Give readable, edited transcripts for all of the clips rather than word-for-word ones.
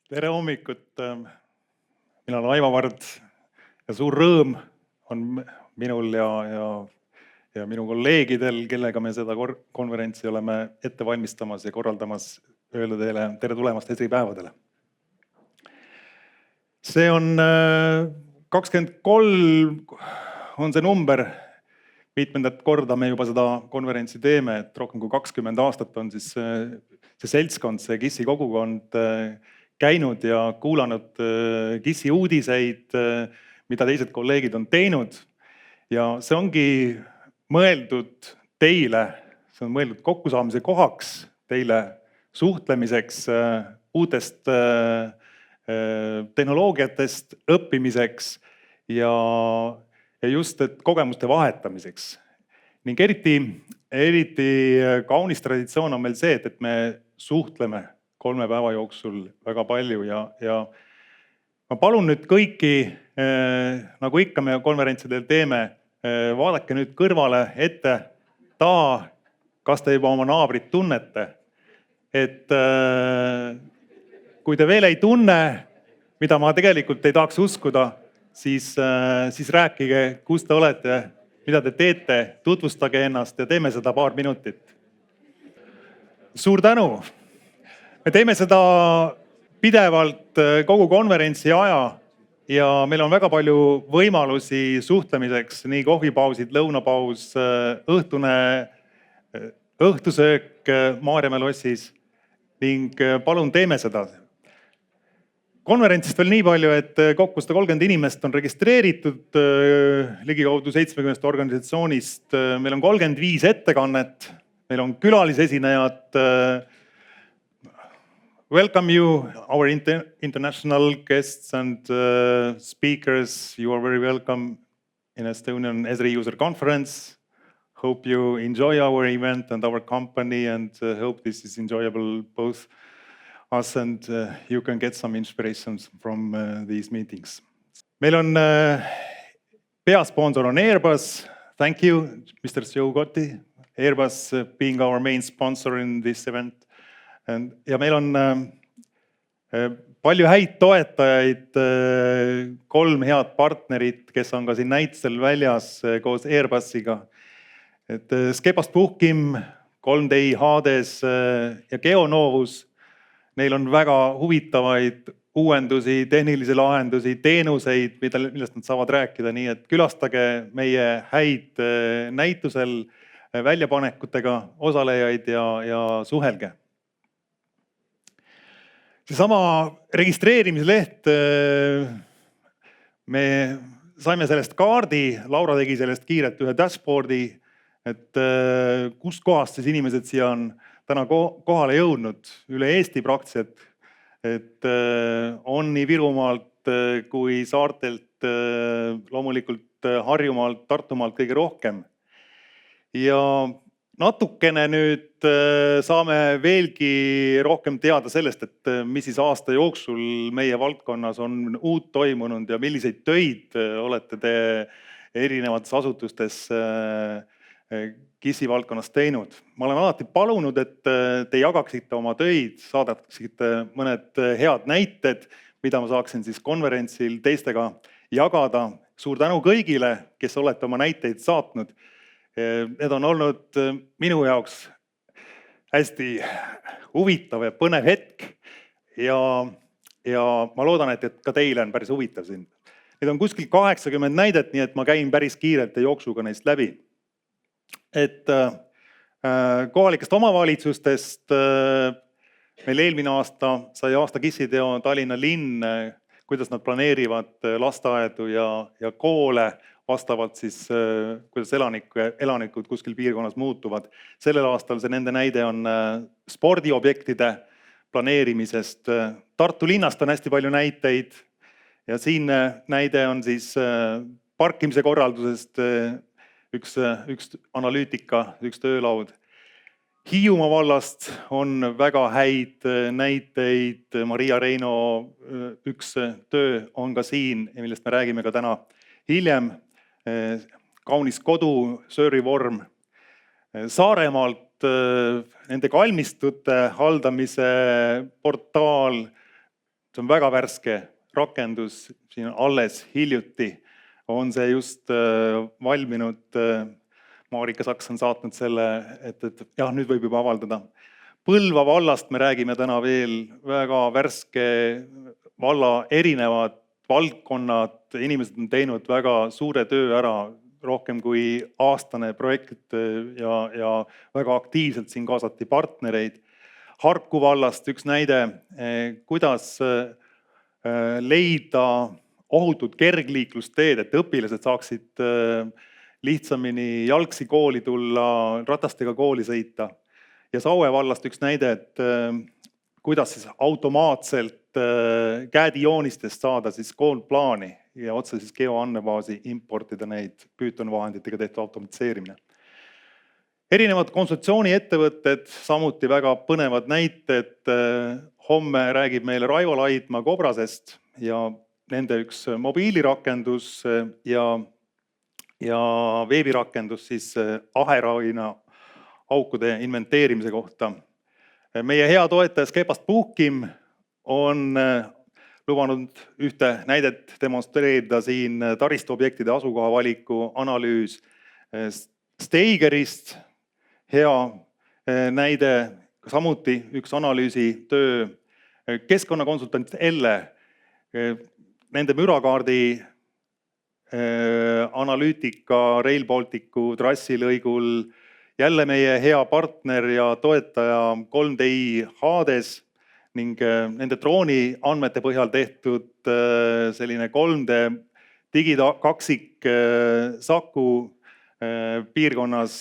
Tere hommikut! Mina olen Aivo Vard ja suur rõõm on minul ja minu kolleegidel, kellega me seda konverentsi oleme ette valmistamas ja korraldamas, öelda teile tere tulemast esripäevadele. See on 23 on see number, mitmendat korda me juba seda konverentsi teeme, et rohkem kui 20 aastat on siis see seltskond, see KISS-i kogukond käinud ja kuulanud KISS-i uudiseid, mida teised kolleegid on teinud. Ja see ongi mõeldud teile, see on mõeldud kokkusaamise kohaks, teile suhtlemiseks, uutest tehnoloogiatest õppimiseks ja just kogemuste vahetamiseks. Ning eriti kaunis traditsioon on meil see, et me suhtleme 3 päeva jooksul väga palju ja ma palun nüüd kõiki, nagu ikka me konverentsidel teeme, vaadake nüüd kõrvale ette taha, kas te juba oma naabrit tunnete. Et kui te veel ei tunne, mida ma tegelikult ei tahaks uskuda, siis rääkige, kus te olete, mida te teete, tutvustage ennast ja teeme seda paar minutit. Suur tänu! Me teeme seda pidevalt kogu konverentsi aja ja meil on väga palju võimalusi suhtlemiseks, nii kohvipausid, lõunapaus, õhtusöök Maarjamäe lossis ning palun teeme seda. Konverentsist veel nii palju, et kokku 130 inimest on registreeritud ligikaudu 70 organisatsioonist. Meil on 35 ettekannet, meil on külalisesinejad. Welcome you, our international guests and speakers. You are very welcome in Estonian Esri User Conference. Hope you enjoy our event and our company and hope this is enjoyable both us and you can get some inspirations from these meetings. Meil on peasponsor on Airbus. Thank you, Mr. Joe Gotti. Airbus being our main sponsor in this event. Ja meil on palju häid toetajaid, 3 head partnerit, kes on ka siin näitusel väljas koos Airbusiga. Et Skepast Puhkim, 3D Hades ja Geonovus, neil on väga huvitavaid uuendusi, tehnilisi lahendusi, teenuseid, millest nad saavad rääkida. Nii et külastage meie häid näitusel väljapanekutega osalejaid ja suhelge. Seesama registreerimisleht, me saime sellest kaardi, Laura tegi sellest kiirelt ühe dashboardi, et kust kohast siis inimesed siia on täna kohale jõudnud üle Eesti praktiliselt, et on nii Virumaalt kui saartelt, loomulikult Harjumaalt, Tartumaalt kõige rohkem. Ja natukene nüüd saame veelgi rohkem teada sellest, et mis siis aasta jooksul meie valdkonnas on uut toimunud ja milliseid töid olete te erinevates asutustes KISS-i valdkonnas teinud. Ma olen alati palunud, et te jagaksite oma töid, saadaksite mõned head näited, mida ma saaksin siis konverentsil teistega jagada. Suur tänu kõigile, kes olete oma näiteid saatnud. Need on olnud minu jaoks hästi huvitav ja põnev hetk ja ma loodan, et ka teile on päris huvitav siin. Need on kuskil 80 näidet, nii et ma käin päris kiirelt ja jooksuga neist läbi. Et kohalikest omavalitsustest meil eelmine aasta sai aasta KISS-i-teo Tallinna linn, kuidas nad planeerivad lasteaedu ja koole, vastavalt siis, kuidas elanikud kuskil piirkonnas muutuvad. Sellel aastal see nende näide on spordiobjektide planeerimisest. Tartu linnast on hästi palju näiteid ja siin näide on siis parkimise korraldusest üks analüütika, üks töölaud. Hiiumaa vallast on väga häid näiteid. Maria Reino üks töö on ka siin, millest me räägime ka täna hiljem. Kaunis kodu, söörivorm. Saaremaalt nende kalmistute haldamise portaal, see on väga värske rakendus, siin alles hiljuti on see just valminud. Marika Saks on saatnud selle, et jah, nüüd võib juba avaldada. Põlva vallast me räägime täna veel, väga värske valla erinevad valdkonnad, inimesed on teinud väga suure töö ära, rohkem kui aastane projekt ja väga aktiivselt siin kaasati partnereid. Harku vallast üks näide, kuidas leida ohutud kergliiklusteed, et õpilased saaksid lihtsamini jalgsi kooli tulla, ratastega kooli sõita. Ja Saue vallast üks näide, et kuidas siis automaatselt käedijoonistest saada siis koolplaani ja otse siis geoandmebaasi importida neid Python-vahenditega tehtud automatiseerimine. Erinevad konsultatsiooniettevõtted, samuti väga põnevad näited. Homme räägib meile Raivo Laidma Kobrasest ja nende üks mobiilirakendus ja veebirakendus siis aheraina aukude inventeerimise kohta. Meie hea toetaja Skepast Puhkim on lubanud ühte näidet demonstreerida siin taristuobjektide asukoha valiku analüüs Steigerist. Hea näide, samuti üks analüüsitöö keskkonnakonsultant Elle. Nende mürakaardi analüütika Rail Balticu trassilõigul, jälle meie hea partner ja toetaja 3DI Hades ning nende drooni andmete põhjal tehtud selline 3D digikaksik Saku piirkonnas,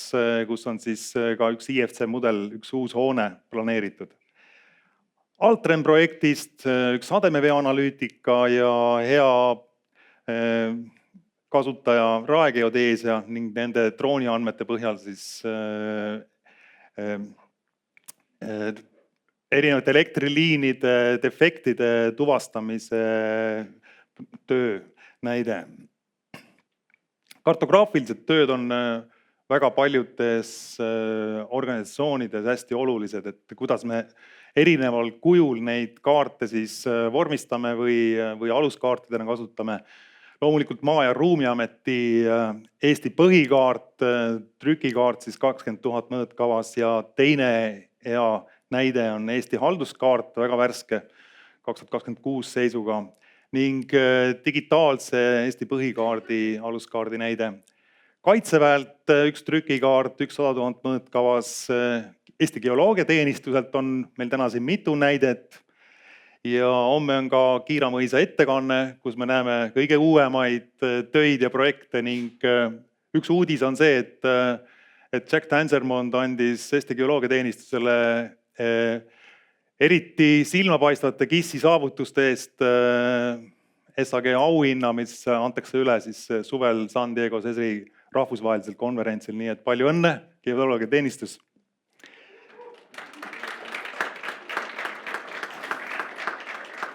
kus on siis ka üks IFC mudel, üks uus hoone planeeritud. Altrem projektist üks sademevee analüütika ja hea kasutaja Raegeodeesia ning nende drooni andmete põhjal siis erinevate elektriliinide defektide tuvastamise töö näide. Kartograafilised tööd on väga paljudes organisatsioonides hästi olulised, et kuidas me erineval kujul neid kaarte siis vormistame või aluskaartidena kasutame. Loomulikult Maa- ja Ruumiameti Eesti põhikaart, trükikaart siis 20 000 mõõtkavas ja teine hea näide on Eesti halduskaart, väga värske 2026 seisuga ning digitaalse Eesti põhikaardi aluskaardi näide. Kaitseväelt üks trükikaart, 100 000 mõõtkavas. Eesti Geoloogiateenistuselt on meil täna siin mitu näidet. Ja homme on ka Kiiramõisa ettekanne, kus me näeme kõige uuemaid töid ja projekte ning üks uudis on see, et Jack Tansermond andis Eesti Geoloogiateenistusele eriti silmapaistvate KISS-i saavutuste eest SAG auhinna, mis antakse üle siis suvel San Diego Esri rahvusvahelisel konverentsil, nii et palju õnne, Geoloogiateenistus!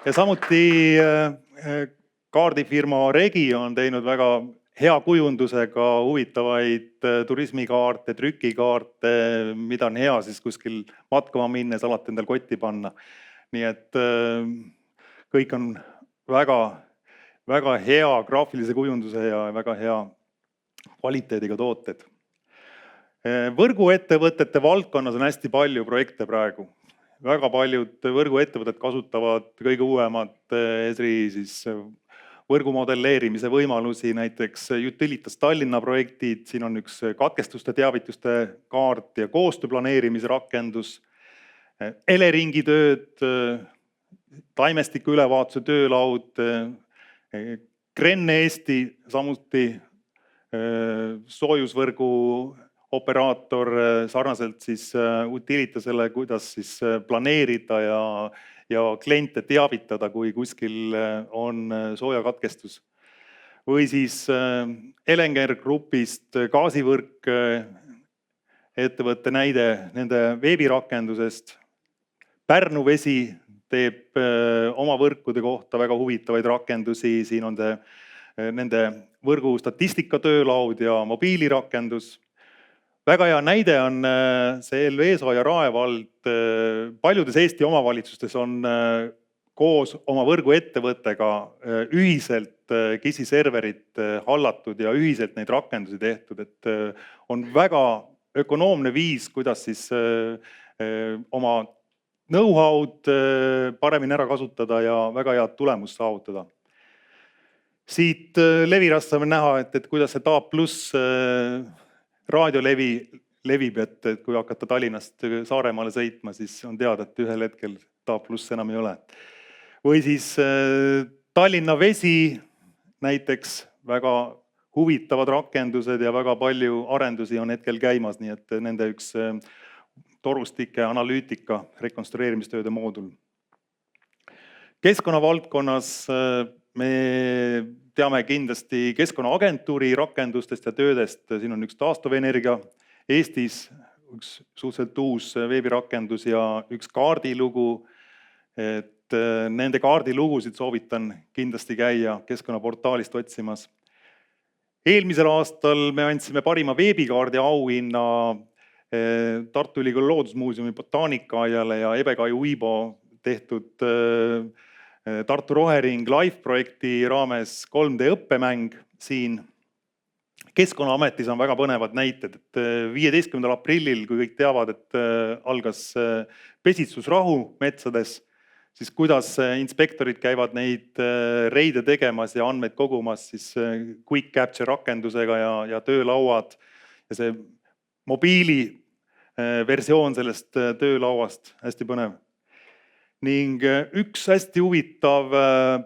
Ja samuti kaardifirma Regi on teinud väga hea kujundusega huvitavaid turismikaarte, trükikaarte, mida on hea siis kuskil matkama minnes alati endal kotti panna. Nii et kõik on väga hea graafilise kujunduse ja väga hea kvaliteediga tooted. Võrguettevõtete valdkonnas on hästi palju projekte praegu. Väga paljud võrguettevõtted kasutavad kõige uuemat Esri siis võrgumodelleerimise võimalusi, näiteks Utilitas Tallinna projektid, siin on üks katkestuste teavituste kaart ja koostööplaneerimise rakendus, Eleringi tööd, taimestiku ülevaatuse töölaud, Kren Eesti, samuti soojusvõrgu operaator sarnaselt siis Utilitasele, kuidas siis planeerida ja kliente teavitada, kui kuskil on soojakatkestus. Või siis Elenger Grupist gaasivõrk ettevõtte näide nende veebirakendusest. Pärnu Vesi teeb oma võrkude kohta väga huvitavaid rakendusi, siin on nende võrgu statistika töölaud ja mobiilirakendus. Väga hea näide on see Elveso ja Rae vald. Paljudes Eesti omavalitsustes on koos oma võrguettevõttega ühiselt KIS-i serverit hallatud ja ühiselt neid rakendusi tehtud, et on väga ökonoomne viis, kuidas siis oma know-how'd paremini ära kasutada ja väga head tulemust saavutada. Siit levirast saame näha, et kuidas see DAB+ raadiolevi levib, et kui hakata Tallinnast Saaremaale sõitma, siis on teada, et ühel hetkel DAB+ enam ei ole. Või siis Tallinna Vesi näiteks, väga huvitavad rakendused ja väga palju arendusi on hetkel käimas, nii et nende üks torustike analüütika rekonstrueerimistööde moodul. Keskkonnavaldkonnas me teame kindlasti Keskkonnaagentuuri rakendustest ja töödest, siin on üks taastuvenergia Eestis, üks suhteliselt uus veebirakendus ja üks kaardilugu, et nende kaardilugusid soovitan kindlasti käia Keskkonnaportaalist otsimas. Eelmisel aastal me andsime parima veebikaardi auhinna Tartu Ülikooli Loodusmuuseumi botaanikaaiale ja Ebe-Kai Uibo tehtud Tartu Rohering Life projekti raames 3D õppemäng siin. Keskkonnaametis on väga põnevad näited, et 15. aprillil, kui kõik teavad, et algas pesitsusrahu metsades, siis kuidas inspektorid käivad neid reide tegemas ja andmeid kogumas siis Quick Capture rakendusega ja töölauad ja see mobiili versioon sellest töölauast, hästi põnev. Ning üks hästi huvitav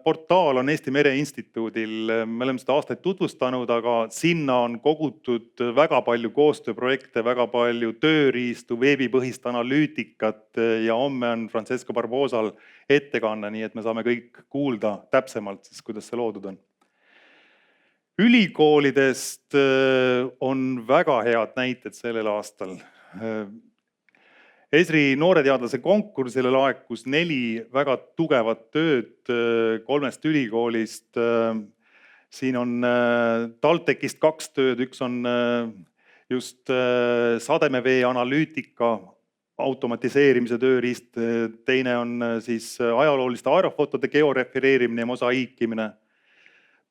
portaal on Eesti Mere Instituudil. Me oleme seda aastaid tutvustanud, aga sinna on kogutud väga palju koostööprojekte, väga palju tööriistu, veebipõhist analüütikat ja homme on Francesco Barbosal ettekanne, nii et me saame kõik kuulda täpsemalt, siis, kuidas see loodud on. Ülikoolidest on väga head näited sellel aastal. Esri nooreteadlase konkursile laekus 4 väga tugevat tööd 3 ülikoolist. Siin on TalTechist 2 tööd, üks on just sademevee analüütika automatiseerimise tööriist, teine on siis ajalooliste aerofotode georefereerimine ja mosaiikimine.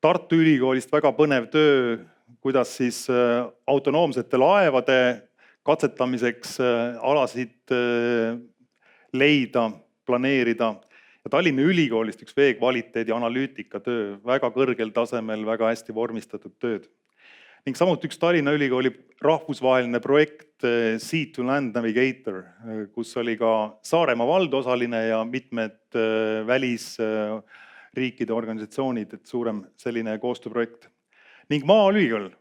Tartu Ülikoolist väga põnev töö, kuidas siis autonoomsete laevade katsetamiseks alasid leida, planeerida. Ja Tallinna Ülikoolist üks veekvaliteedi analüütika töö, väga kõrgel tasemel, väga hästi vormistatud tööd. Ning samuti üks Tallinna Ülikooli rahvusvaheline projekt Sea to Land Navigator, kus oli ka Saaremaa vald osaline ja mitmed välisriikide organisatsioonid, et suurem selline koostööprojekt. Ning Maaülikool.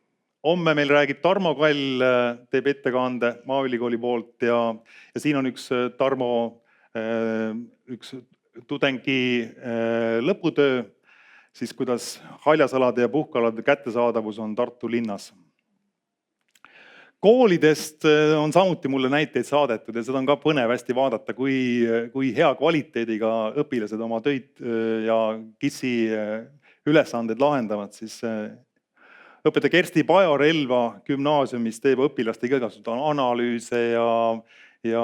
Homme meil räägib Tarmo Kall, teeb ettekande Maaülikooli poolt ja siin on üks Tarmo üks tudengi lõputöö, siis kuidas haljasalade ja puhkalade kättesaadavus on Tartu linnas. Koolidest on samuti mulle näiteid saadetud ja seda on ka põnev hästi vaadata, kui hea kvaliteediga õpilased oma töid ja KIS-i ülesanded lahendavad, siis õpetaja Kersti Pajo Relva gümnaasiumis teeb õpilastega igasuguseid analüüse ja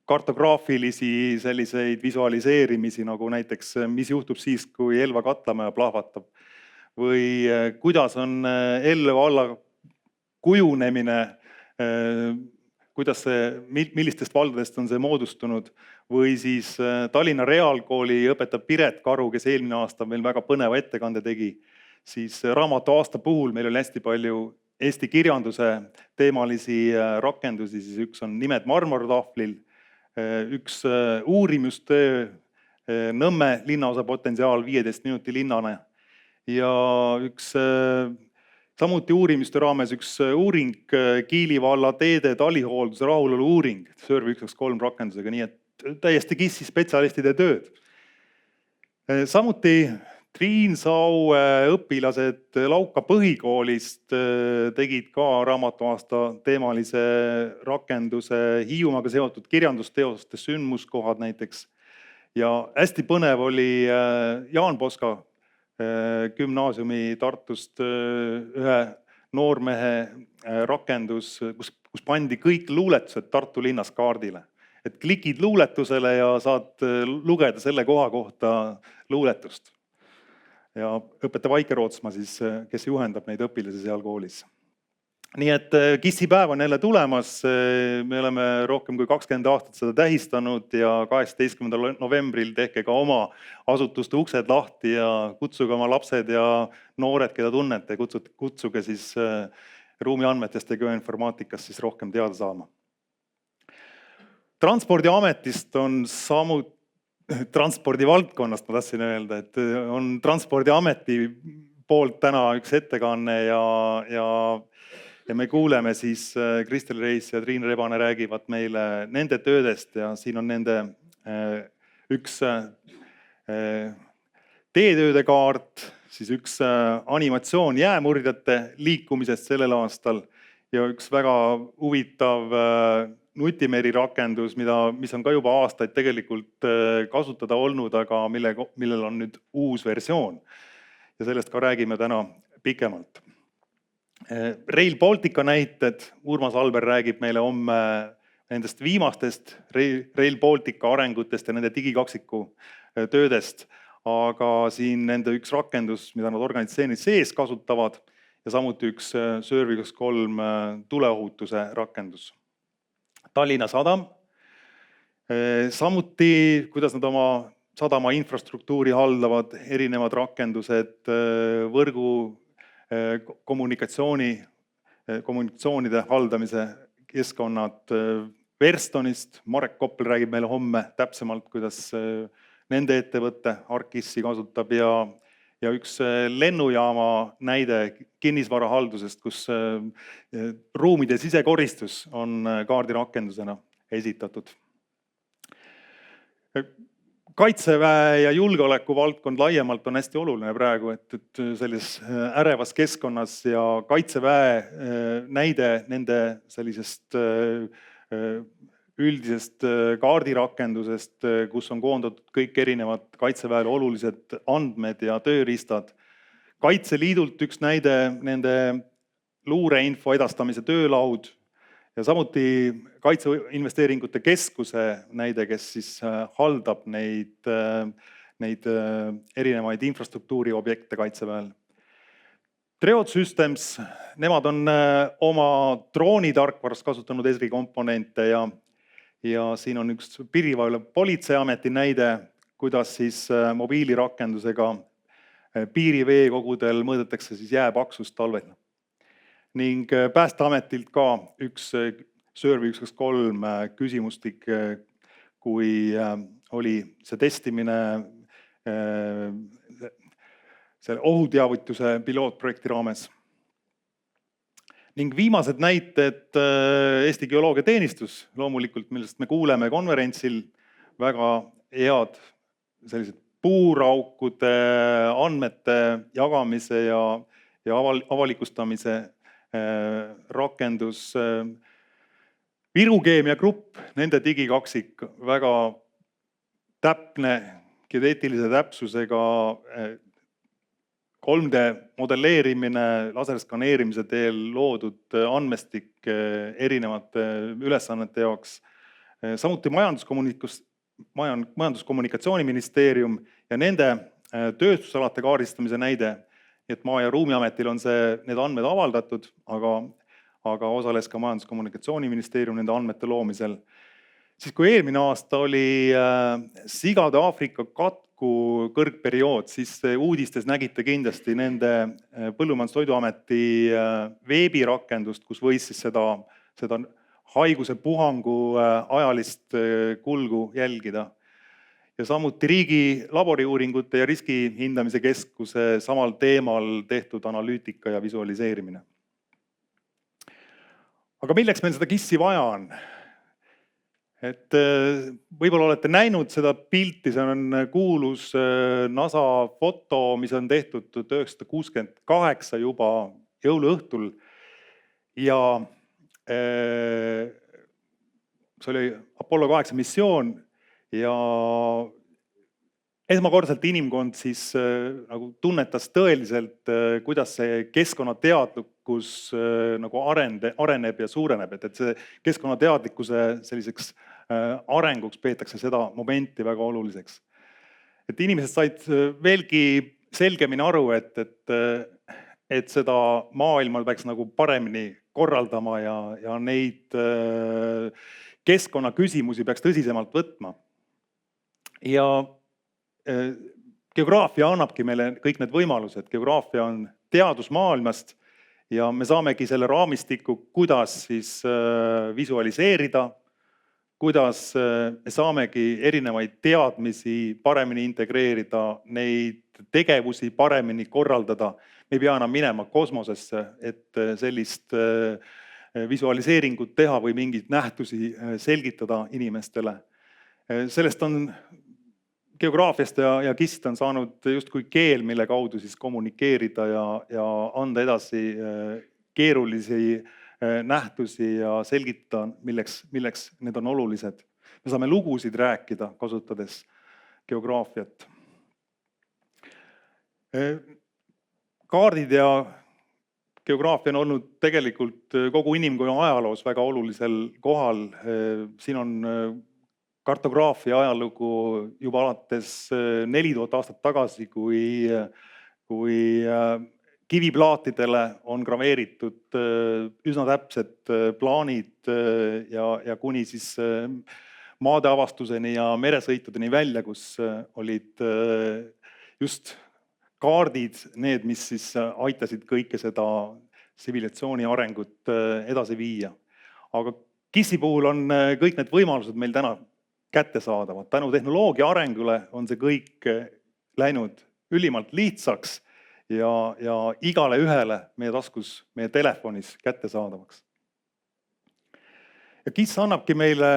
kartograafilisi selliseid visualiseerimisi, nagu näiteks mis juhtub siis, kui Elva katlamaja plahvatab. Või kuidas on Elva valla kujunemine, millistest valdadest on see moodustunud. Või siis Tallinna Reaalkooli õpetab Piret Karu, kes eelmine aasta meil väga põneva ettekande tegi. Siis raamatu aasta puhul meil oli hästi palju Eesti kirjanduse teemalisi rakendusi, siis üks on Nimed marmortahvlil, üks uurimustöö Nõmme linnaosa potentsiaal 15 minuti linnane ja üks samuti uurimustöö raames üks uuring Kiili valla teede talihoolduse rahulolu uuring, Survey 123 rakendusega, nii et täiesti KIS-i spetsialistide tööd. Samuti Triinsau õpilased Lauka põhikoolist tegid ka raamatuaasta teemalise rakenduse Hiiumaaga seotud kirjandusteoste sündmuskohad näiteks. Ja hästi põnev oli Jaan Poska gümnaasiumi Tartust ühe noormehe rakendus, kus pandi kõik luuletused Tartu linnas kaardile. et klikid luuletusele ja saad lugeda selle koha kohta luuletust. Ja õpetaja Vaike Rootsma siis, kes juhendab neid õpilasi seal koolis. Nii et KISS-i päev on jälle tulemas, me oleme rohkem kui 20 aastat seda tähistanud ja 18. novembril tehke ka oma asutuste uksed lahti ja kutsuge oma lapsed ja noored, keda tunnete, kutsuge siis ruumiandmetest ja geoinformaatikast siis rohkem teada saama. Transpordiametist on samuti, transpordivaldkonnast ma tahtsin öelda, et on Transpordiameti poolt täna üks ettekanne ja me kuuleme siis Kristel Reis ja Triin Rebane räägivad meile nende töödest ja siin on nende üks teetööde kaart, siis üks animatsioon jäämurdjate liikumisest sellel aastal ja üks väga huvitav nutimeri rakendus, mis on ka juba aastaid tegelikult kasutada olnud, aga millel on nüüd uus versioon. Ja sellest ka räägime täna pikemalt. Rail Baltica näited, Urmas Alber räägib meile homme nendest viimastest Rail Baltica arengutest ja nende digikaksiku töödest, aga siin nende üks rakendus, mida nad organisatsiooni sees kasutavad ja samuti üks Service 3 tuleohutuse rakendus. Tallinna Sadam, samuti kuidas nad oma sadama infrastruktuuri haldavad, erinevad rakendused, võrgu kommunikatsioonide haldamise keskkonnad Verstonist. Marek Koppel räägib meile homme täpsemalt, kuidas nende ettevõtte ArcGIS-i kasutab ja üks lennujaama näide kinnisvarahaldusest, kus ruumide sisekoristus on kaardirakendusena esitatud. Kaitseväe ja julgeoleku valdkond laiemalt on hästi oluline praegu, et sellises ärevas keskkonnas ja Kaitseväe näide nende sellisest üldisest kaardirakendusest, kus on koondatud kõik erinevad Kaitseväele olulised andmed ja tööriistad. Kaitseliidult üks näide nende luureinfo edastamise töölaud ja samuti Kaitseinvesteeringute Keskuse näide, kes siis haldab neid erinevaid infrastruktuuri objekte Kaitseväel. Treod Systems, nemad on oma droonitarkvaras kasutanud Esri komponente ja siin on üks Piirivalve Politseiameti näide, kuidas siis mobiilirakendusega piiriveekogudel mõõdetakse siis jääpaksust talvel. Ning Päästeametilt ka üks Service 3 küsimustik, kui oli see testimine selle ohuteavituse pilootprojekti raames. Ning viimased näited Eesti Geoloogiateenistus, loomulikult, millest me kuuleme konverentsil, väga head sellised puuraukude andmete jagamise ja avalikustamise rakendus. Viru Keemia Grupp, nende digikaksik, väga täpne geodeetilise täpsusega 3D modelleerimine, laserskaneerimise teel loodud andmestik erinevate ülesannete jaoks. Samuti Majandus-Kommunikatsiooniministeerium ja nende tööstusalate kaardistamise näide. Et Maa- ja Ruumiametil on need andmed avaldatud, aga osales ka Majandus-Kommunikatsiooniministeerium nende andmete loomisel. Siis kui eelmine aasta oli sigade Aafrika katku kõrgperiood, siis uudistes nägite kindlasti nende Põllumajandus-Toiduameti veebirakendust, kus võis siis seda haiguse puhangu ajalist kulgu jälgida. Ja samuti Riigi laboriuuringute ja riskihindamise keskuse samal teemal tehtud analüütika ja visualiseerimine. Aga milleks meil seda KISS-i vaja on? Et võib-olla olete näinud seda pilti, see on kuulus NASA foto, mis on tehtud 1968 juba jõuluõhtul. Ja see oli Apollo 8 missioon. Ja esmakordselt inimkond siis nagu tunnetas tõeliselt, kuidas see keskkonnateadlikkus nagu areneb ja suureneb, et see keskkonnateadlikkuse selliseks arenguks peetakse seda momenti väga oluliseks. Et inimesed said veelgi selgemini aru, et seda maailma peaks nagu paremini korraldama ja neid keskkonnaküsimusi peaks tõsisemalt võtma. Ja geograafia annabki meile kõik need võimalused. Geograafia on teadus maailmast ja me saamegi selle raamistiku, kuidas siis visualiseerida, kuidas me saamegi erinevaid teadmisi paremini integreerida, neid tegevusi paremini korraldada. Me ei pea enam minema kosmosesse, et sellist visualiseeringut teha või mingeid nähtusi selgitada inimestele. Sellest on geograafiast ja GIS-t on saanud justkui keel, mille kaudu siis kommunikeerida ja anda edasi keerulisi nähtusi ja selgitada, milleks need on olulised. Me saame lugusid rääkida, kasutades geograafiat. Kaardid ja geograafia on olnud tegelikult kogu inimkonna ajaloos väga olulisel kohal. Siin on kartograafia ajalugu juba alates 4000 aastat tagasi, kui kiviplaatidele on graveeritud üsna täpsed plaanid ja kuni siis maade avastuseni ja meresõitudeni välja, kus olid just kaardid need, mis siis aitasid kõike seda tsivilisatsiooni arengut edasi viia. Aga GIS-i puhul on kõik need võimalused meil täna kättesaadavad. Tänu tehnoloogia arengule on see kõik läinud ülimalt lihtsaks ja igale ühele meie taskus, meie telefonis kättesaadavaks. Ja GIS annabki meile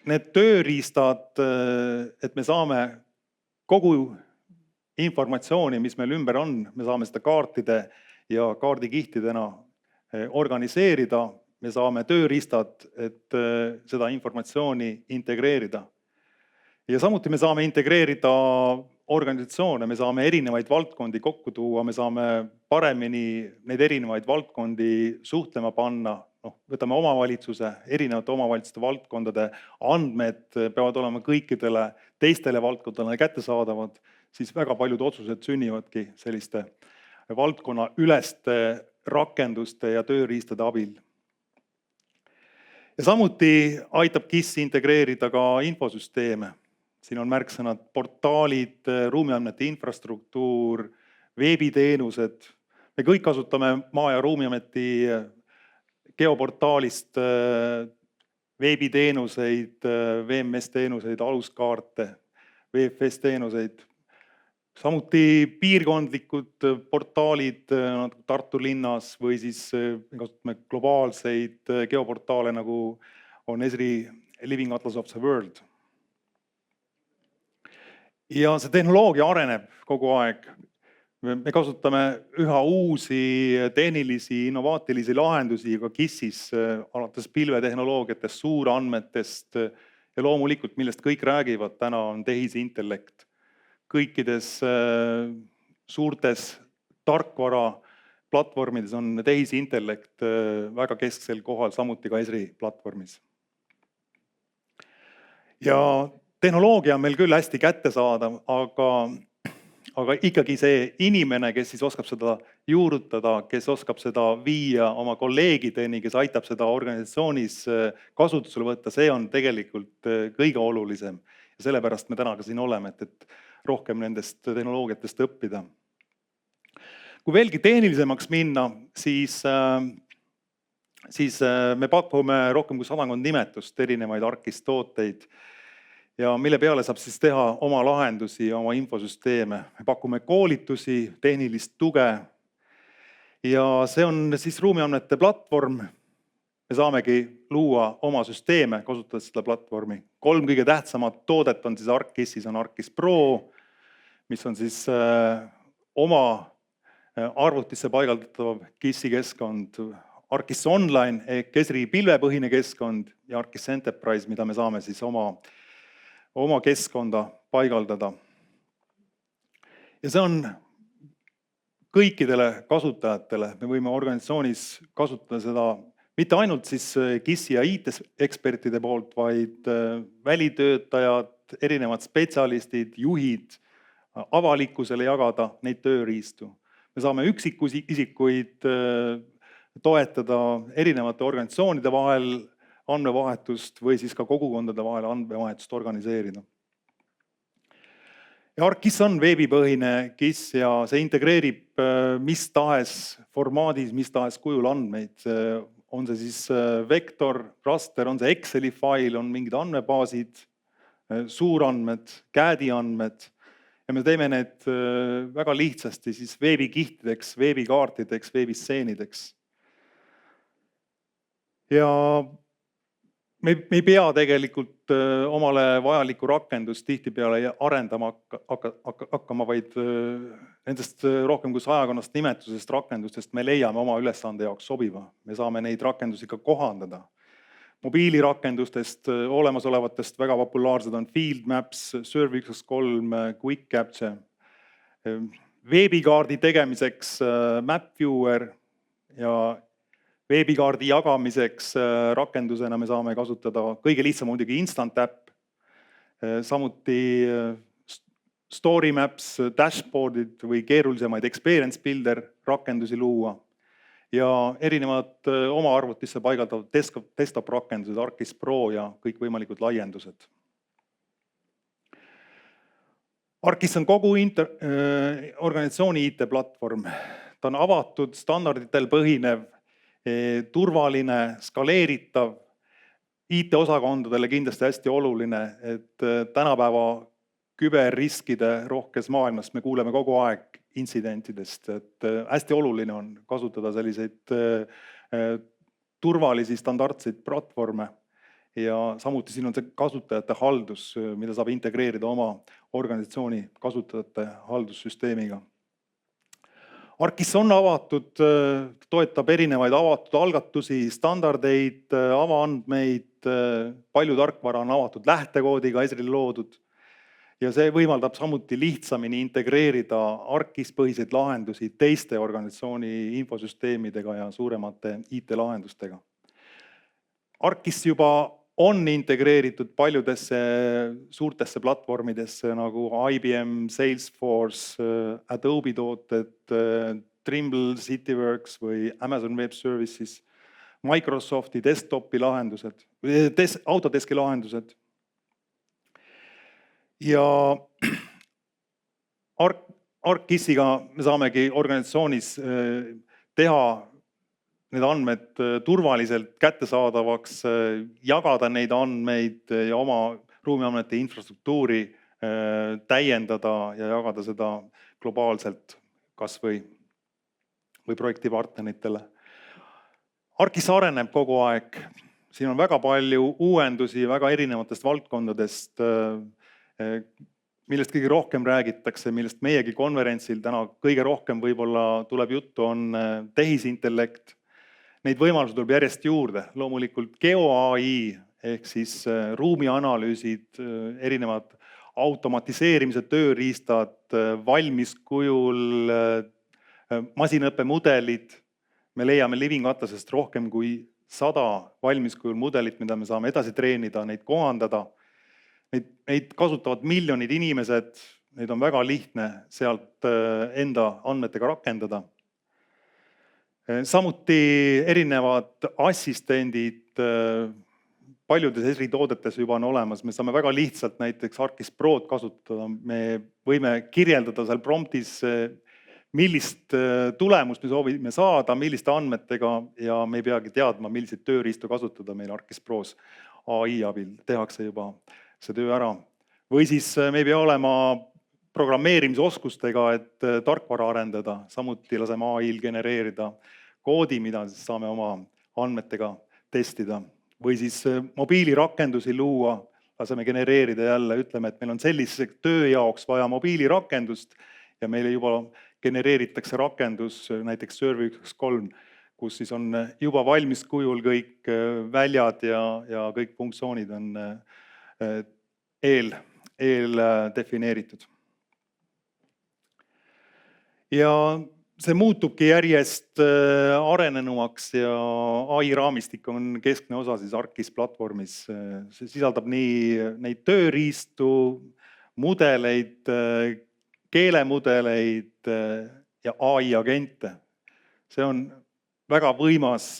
need tööriistad, et me saame kogu informatsiooni, mis meil ümber on, me saame seda kaartide ja kaardikihtidena organiseerida, me saame tööriistad, et seda informatsiooni integreerida. Ja samuti me saame integreerida organisatsioone, me saame erinevaid valdkondi kokku tuua, me saame paremini neid erinevaid valdkondi suhtlema panna. Võtame omavalitsuse, erinevate omavalitsuste valdkondade andmed peavad olema kõikidele teistele valdkondadele kättesaadavad, siis väga paljud otsused sünnivadki selliste valdkonna üleste rakenduste ja tööriistade abil. Ja samuti aitab GIS integreerida ka infosüsteeme. Siin on märksõnad portaalid, ruumiandmete infrastruktuur, veebiteenused. Me kõik kasutame Maa- ja Ruumiameti geoportaalist veebiteenuseid, VMS-teenuseid, aluskaarte, VFS-teenuseid. Samuti piirkondlikud portaalid Tartu linnas või siis kasutame globaalseid geoportaale, nagu on Esri Living Atlas of the World. Ja see tehnoloogia areneb kogu aeg. Me kasutame üha uusi tehnilisi, innovaatilisi lahendusi ka GIS-is, alates pilvetehnoloogiatest, suurandmetest ja loomulikult, millest kõik räägivad, täna on tehisintellekt. Kõikides suurtes tarkvara platvormides on tehisintellekt väga kesksel kohal, samuti ka Esri platvormis. Ja tehnoloogia on meil küll hästi kättesaadav, aga ikkagi see inimene, kes siis oskab seda juurutada, kes oskab seda viia oma kolleegideni, kes aitab seda organisatsioonis kasutusele võtta, see on tegelikult kõige olulisem. Ja sellepärast me täna ka siin oleme, et rohkem nendest tehnoloogiatest õppida. Kui veelgi tehnilisemaks minna, siis me pakume rohkem kui 100 nimetust erinevaid ARKIS tooteid, ja mille peale saab siis teha oma lahendusi ja oma infosüsteeme. Me pakume koolitusi, tehnilist tuge ja see on siis ruumiandmete platvorm. Me saamegi luua oma süsteeme, kasutades seda platvormi. 3 kõige tähtsamat toodet on siis ARKIS-is, on ARKIS Pro, mis on siis oma arvutisse paigaldatav GIS-i keskkond, ARKIS Online ehk Esri pilvepõhine keskkond ja ARKIS Enterprise, mida me saame siis oma keskkonda paigaldada. Ja see on kõikidele kasutajatele. Me võime organisatsioonis kasutada seda mitte ainult siis KIS-i ja IT-ekspertide poolt, vaid välitöötajad, erinevad spetsialistid, juhid, avalikkusele jagada neid tööriistu. Me saame üksikisikuid toetada erinevate organisatsioonide vahel andmevahetust või siis ka kogukondade vahel andmevahetust organiseerida. Ja ArcGIS on veebipõhine GIS ja see integreerib mis tahes formaadis, mis tahes kujul andmeid. On see siis vektor, raster, on see Exceli fail, on mingid andmebaasid, suurandmed, CAD-i andmed ja me teeme need väga lihtsasti siis veebikihtideks, veebikaartideks, veebistseenideks. Ja me ei pea tegelikult omale vajalikku rakendust tihtipeale arendama hakkama, vaid nendest rohkem kui 100 nimetusest rakendustest me leiame oma ülesande jaoks sobiva. Me saame neid rakendusi ka kohandada. Mobiilirakendustest olemasolevatest väga populaarsed on Field Maps, Survey123, Quick Capture. Veebikaardi tegemiseks Map Viewer ja veebikaardi jagamiseks rakendusena me saame kasutada kõige lihtsam muidugi Instant App, samuti Story Maps, dashboardid või keerulisemaid Experience Builder rakendusi luua ja erinevad oma arvutisse paigaldatud desktop rakendused, ArcGIS Pro ja kõikvõimalikud laiendused. ArcGIS on kogu organisatsiooni IT-platvorm. Ta on avatud, standarditel põhinev, turvaline, skaleeritav, IT-osakondadele kindlasti hästi oluline, et tänapäeva küberriskide rohkes maailmas me kuuleme kogu aeg intsidentidest, et hästi oluline on kasutada selliseid turvalisi standardseid platvorme ja samuti siin on see kasutajate haldus, mida saab integreerida oma organisatsiooni kasutajate haldussüsteemiga. ArcGIS on avatud, toetab erinevaid avatud algatusi, standardeid, avaandmeid, palju tarkvara on avatud lähtekoodiga Esrile loodud ja see võimaldab samuti lihtsamini integreerida ArcGIS-põhiseid lahendusi teiste organisatsiooni infosüsteemidega ja suuremate IT-lahendustega. ArcGIS juba on integreeritud paljudesse suurtesse platvormidesse nagu IBM, Salesforce, Adobe tooted, Trimble, Cityworks või Amazon Web Services, Microsofti desktopi lahendused, Autodeski lahendused. Ja ArcGIS-iga me saamegi organisatsioonis teha need andmed turvaliselt kättesaadavaks, jagada neid andmeid ja oma ruumiandmete infrastruktuuri täiendada ja jagada seda globaalselt kas või projektipartneritele. ArcGIS areneb kogu aeg. Siin on väga palju uuendusi väga erinevatest valdkondadest, millest kõige rohkem räägitakse, millest meiegi konverentsil täna kõige rohkem võib-olla tuleb juttu, on tehisintellekt. Neid võimalusi tuleb järjest juurde, loomulikult GeoAI ehk siis ruumianalüüsid, erinevad automatiseerimise tööriistad, valmiskujul, masinõppemudelid. Me leiame Living Atlasest rohkem kui 100 valmiskujul mudelit, mida me saame edasi treenida, neid kohandada. Neid kasutavad miljonid inimesed, neid on väga lihtne sealt enda andmetega rakendada. Samuti erinevad assistendid paljudes Esri toodetes juba on olemas. Me saame väga lihtsalt näiteks ArcGIS Prod kasutada. Me võime kirjeldada seal promptis, millist tulemust me soovime saada, milliste andmetega ja me ei peagi teadma, milliseid tööriistu kasutada meil ArcGIS Pros. AI abil tehakse juba see töö ära. Või siis me ei pea olema programmeerimisoskustega, et tarkvara arendada, samuti laseme AI-l genereerida koodi, mida siis saame oma andmetega testida. Või siis mobiilirakendusi luua, laseme genereerida jälle, ütleme, et meil on sellise töö jaoks vaja mobiilirakendust ja meile juba genereeritakse rakendus, näiteks Survey123, kus siis on juba valmis kujul kõik väljad ja kõik funktsioonid on eeldefineeritud. Ja see muutubki järjest arenenumaks ja AI raamistik on keskne osa siis ArcGIS platvormis. See sisaldab nii neid tööriistu, mudeleid, keelemudeleid ja AI agente. See on väga võimas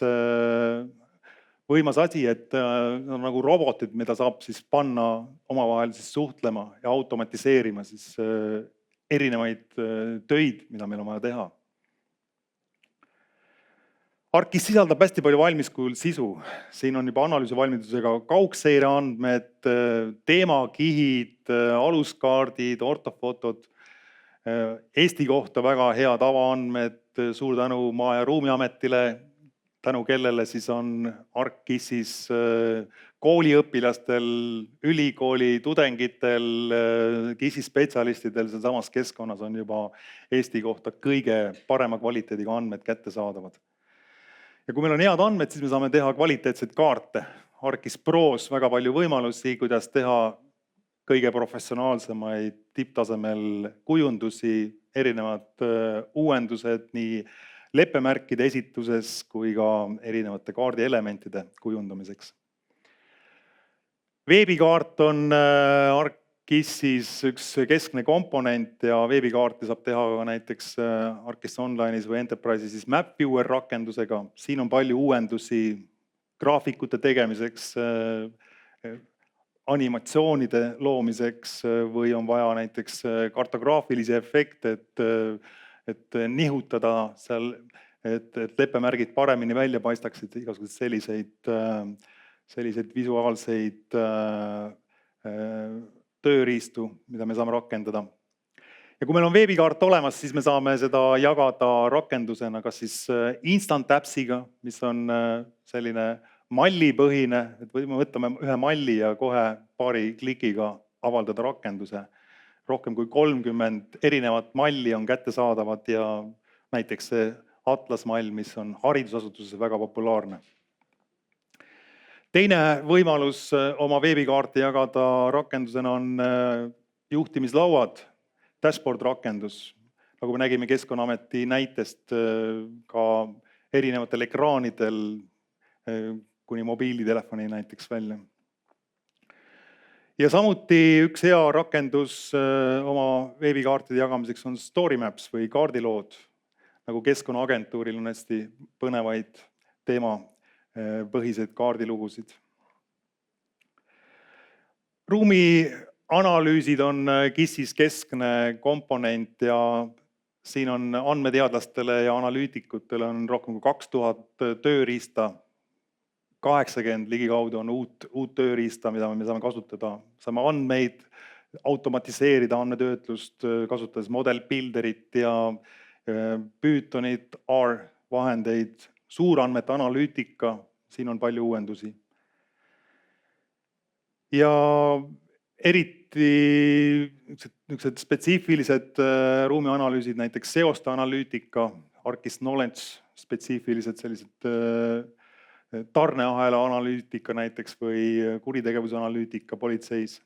asi, et nagu robotid, mida saab siis panna omavahel siis suhtlema ja automatiseerima siis erinevaid töid, mida meil on vaja teha. ArcGIS sisaldab hästi palju valmiskujul sisu. Siin on juba analüüsivalmidusega kaugseire andmed, teemakihid, aluskaardid, ortofotod, Eesti kohta väga head avaandmed, suur tänu Maa- ja Ruumiametile, tänu kellele siis on ArcGIS-is kooliõpilastel, ülikooli tudengitel, GIS-i spetsialistidel samas keskkonnas on juba Eesti kohta kõige parema kvaliteediga andmed kättesaadavad. Ja kui meil on head andmed, siis me saame teha kvaliteetseid kaarte. ArcGIS Pros väga palju võimalusi, kuidas teha kõige professionaalsemaid tipptasemel kujundusi, erinevad uuendused nii leppemärkide esituses kui ka erinevate kaardielementide kujundamiseks. Veebikaart on ArcGIS-is üks keskne komponent ja veebikaarti saab teha ka näiteks ArcGIS Online'is või Enterprise'is siis MapViewer rakendusega. Siin on palju uuendusi graafikute tegemiseks, animatsioonide loomiseks või on vaja näiteks kartograafilisi efekte, et nihutada seal, et leppemärgid paremini välja paistaksid, igasugused selliseid visuaalseid tööriistu, mida me saame rakendada. Ja kui meil on veebikaart olemas, siis me saame seda jagada rakendusena, kas siis Instant Appsiga, mis on selline mallipõhine, et me võtame ühe malli ja kohe paari klikiga avaldada rakenduse. Rohkem kui 30 erinevat malli on kättesaadavad ja näiteks see atlasmall, mis on haridusasutuses väga populaarne. Teine võimalus oma veebikaarti jagada rakendusena on juhtimislauad, dashboard rakendus. Nagu me nägime Keskkonnaameti näitest ka erinevatel ekraanidel kuni mobiilitelefoni näiteks välja. Ja samuti üks hea rakendus oma veebikaartide jagamiseks on Storymaps või kaardilood. Nagu Keskkonnaagentuuril on hästi põnevaid teemapõhiseid kaardilugusid. Ruumianalüüsid on GIS-is keskne komponent ja siin on andmeteadlastele ja analüütikutele on rohkem kui 2000 tööriista. 80 ligikaudu on uut tööriista, mida me saame kasutada. Saame andmeid automatiseerida, andmetöötlust kasutades model builderit ja Pythonit, R-vahendeid, suurandmete analüütika, siin on palju uuendusi. Ja eriti niisugused spetsiifilised ruumianalüüsid, näiteks seoste analüütika, ArcGIS Knowledge, spetsiifilised sellised tarneahela analüütika näiteks või kuritegevuse analüütika politseis.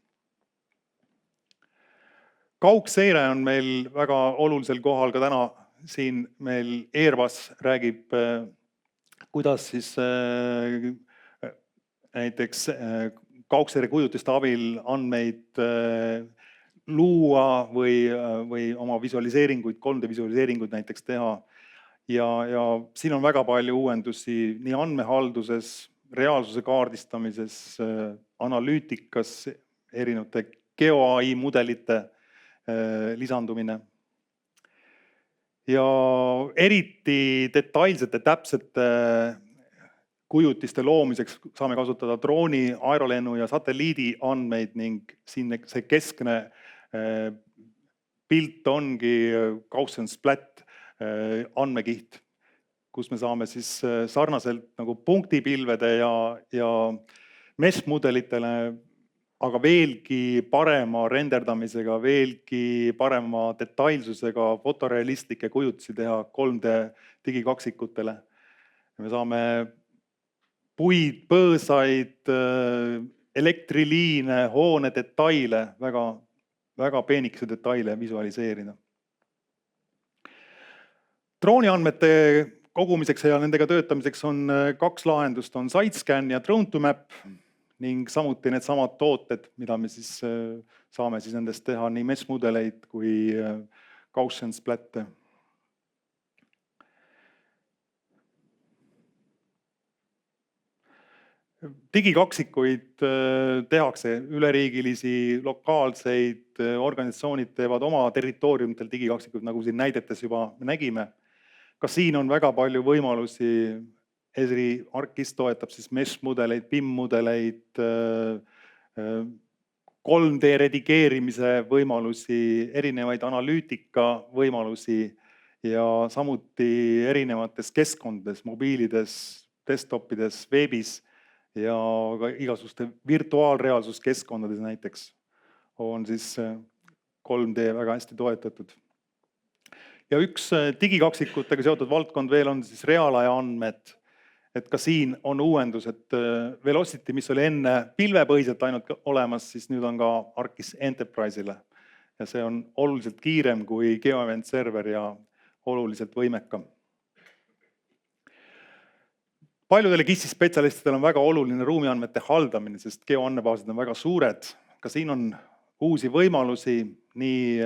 Kaugseire on meil väga olulisel kohal ka täna. Siin meil Airbus räägib, kuidas siis näiteks kaugseire kujutiste abil andmeid luua või oma visualiseeringuid, 3D visualiseeringuid näiteks teha. Ja siin on väga palju uuendusi nii andmehalduses, reaalsuse kaardistamises, analüütikas, erinevate GeoAI mudelite lisandumine. Ja eriti detailsete, täpsete kujutiste loomiseks saame kasutada drooni, aerolennu ja satelliidi andmeid ning siin see keskne pilt ongi Gaussian splat andmekiht, kus me saame siis sarnaselt nagu punktipilvede ja mesh-mudelitele, aga veelgi parema renderdamisega, veelgi parema detailsusega fotorealistlikke kujutusi teha 3D digikaksikutele. Me saame puid, põõsaid, elektriliine, hoone detaile, väga peenikese detaile visualiseerida. Drooniandmete kogumiseks ja nendega töötamiseks on 2 lahendust, on SiteScan ja Drone2Map ning samuti needsamad tooted, mida me siis saame siis nendest teha nii mesh-mudeleid kui Gaussian splatte. Digikaksikuid tehakse üleriigilisi, lokaalseid, organisatsioonid teevad oma territooriumitel digikaksikud, nagu siin näidetes juba nägime. Ka siin on väga palju võimalusi. Esri ArcGIS toetab siis mesh-mudeleid, BIM-mudeleid, 3D redigeerimise võimalusi, erinevaid analüütika võimalusi ja samuti erinevates keskkondades, mobiilides, desktopides, veebis ja ka igasuguste virtuaalreaalsuskeskkondades näiteks on siis 3D väga hästi toetatud. Ja üks digikaksikutega seotud valdkond veel on siis reaalaja andmed. Et ka siin on uuendus, et Velocity, mis oli enne pilvepõhiselt ainult olemas, siis nüüd on ka ArcGIS Enterprise'ile. Ja see on oluliselt kiirem kui GeoEvent server ja oluliselt võimekam. Paljudele GIS-i spetsialistidele on väga oluline ruumiandmete haldamine, sest geoandmebaasid on väga suured. Ka siin on uusi võimalusi nii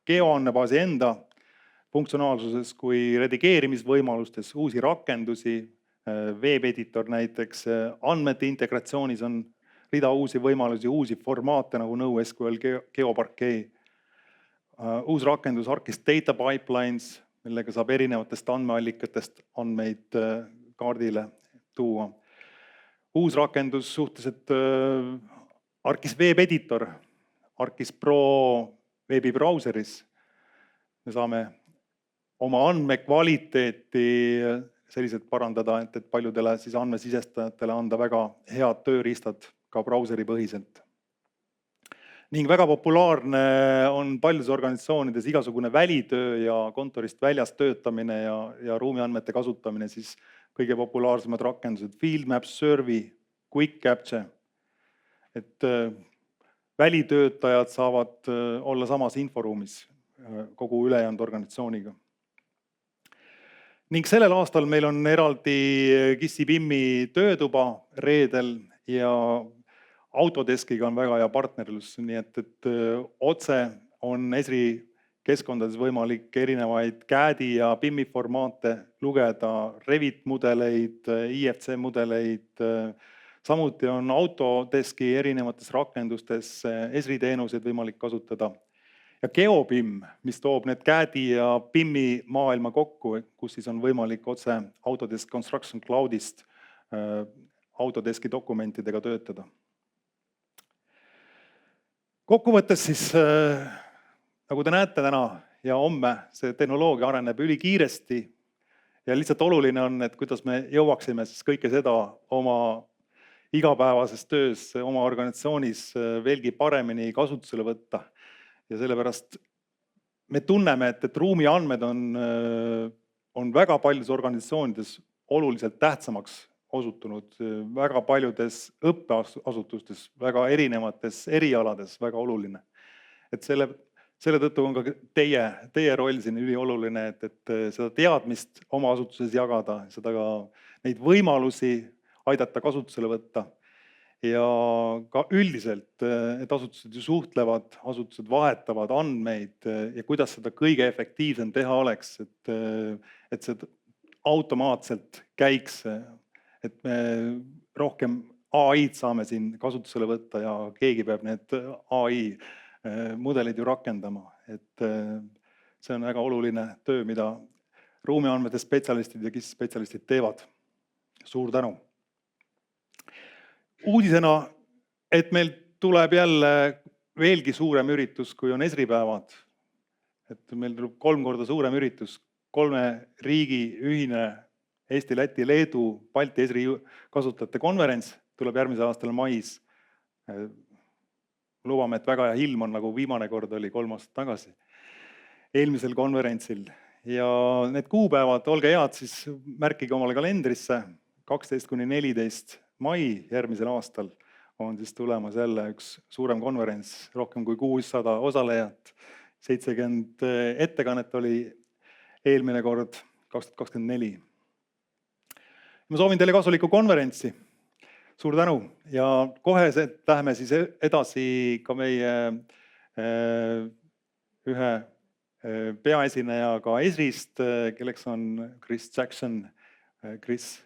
geoandmebaasi enda funktsionaalsuses kui redigeerimisvõimalustes, uusi rakendusi, Web-editor näiteks, andmete integratsioonis on rida uusi võimalusi, uusi formaate nagu NoSQL, GeoParquet, uus rakendus ArcGIS Data Pipelines, millega saab erinevatest andmeallikatest andmeid kaardile tuua. Uus rakendus suhteliselt ArcGIS Web-editor, ArcGIS Pro veebibrauseris. Me saame oma andmekvaliteeti selliselt parandada, et paljudele siis andmesisestajatele anda väga head tööriistad ka brauseri põhiselt. Ning väga populaarne on paljudes organisatsioonides igasugune välitöö ja kontorist väljas töötamine ja ruumiandmete kasutamine, siis kõige populaarsemad rakendused FieldMaps, Survey, Quick Capture. Et välitöötajad saavad olla samas inforuumis kogu ülejäänud organisatsiooniga. Ning sellel aastal meil on eraldi GIS-i BIM-i töötuba reedel ja Autodeskiga on väga hea partnerlus, nii et otse on Esri keskkondades võimalik erinevaid CAD-i ja BIM-i formaate lugeda, Revit mudeleid, IFC mudeleid, samuti on Autodeski erinevates rakendustes Esri teenuseid võimalik kasutada. Ja GeoBIM, mis toob need CAD-i ja BIM-i maailma kokku, kus siis on võimalik otse Autodesk Construction Cloudist Autodeski dokumentidega töötada. Kokkuvõttes siis, nagu te näete täna ja homme, see tehnoloogia areneb ülikiiresti ja lihtsalt oluline on, et kuidas me jõuaksime siis kõike seda oma igapäevases töös, oma organisatsioonis veelgi paremini kasutusele võtta. Ja sellepärast me tunneme, et ruumiandmed on väga paljudes organisatsioonides oluliselt tähtsamaks osutunud, väga paljudes õppeasutustes, väga erinevates erialades väga oluline. Et selle tõttu on ka teie roll siin ülioluline, et seda teadmist oma asutuses jagada, seda ka neid võimalusi aidata kasutusele võtta. Ja ka üldiselt, et asutused ju suhtlevad, asutused vahetavad andmeid ja kuidas seda kõige efektiivsem teha oleks, et see automaatselt käiks, et me rohkem AI-d saame siin kasutusele võtta ja keegi peab need AI mudelid ju rakendama. Et see on väga oluline töö, mida ruumiandmete spetsialistid ja GIS spetsialistid teevad. Suur tänu! Uudisena, et meil tuleb jälle veelgi suurem üritus, kui on Esri päevad. Et meil tuleb 3 korda suurem üritus, 3 riigi ühine Eesti, Läti, Leedu, Balti Esri kasutajate konverents tuleb järgmisel aastal mais. Lubame, et väga hea ilm on, nagu viimane kord oli 3 aastat tagasi, eelmisel konverentsil. Ja need kuupäevad, olge head, siis märkige omale kalendrisse, 12–14 mai järgmisel aastal on siis tulemas jälle üks suurem konverents, rohkem kui 600 osalejat, 70 ettekannet oli eelmine kord 2024. Ma soovin teile kasulikku konverentsi. Suur tänu ja kohe läheme siis edasi ka meie ühe peaesinejaga Esrist, kelleks on Chris Jackson. Chris,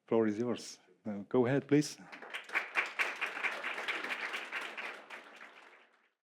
floor is yours. Go ahead, please.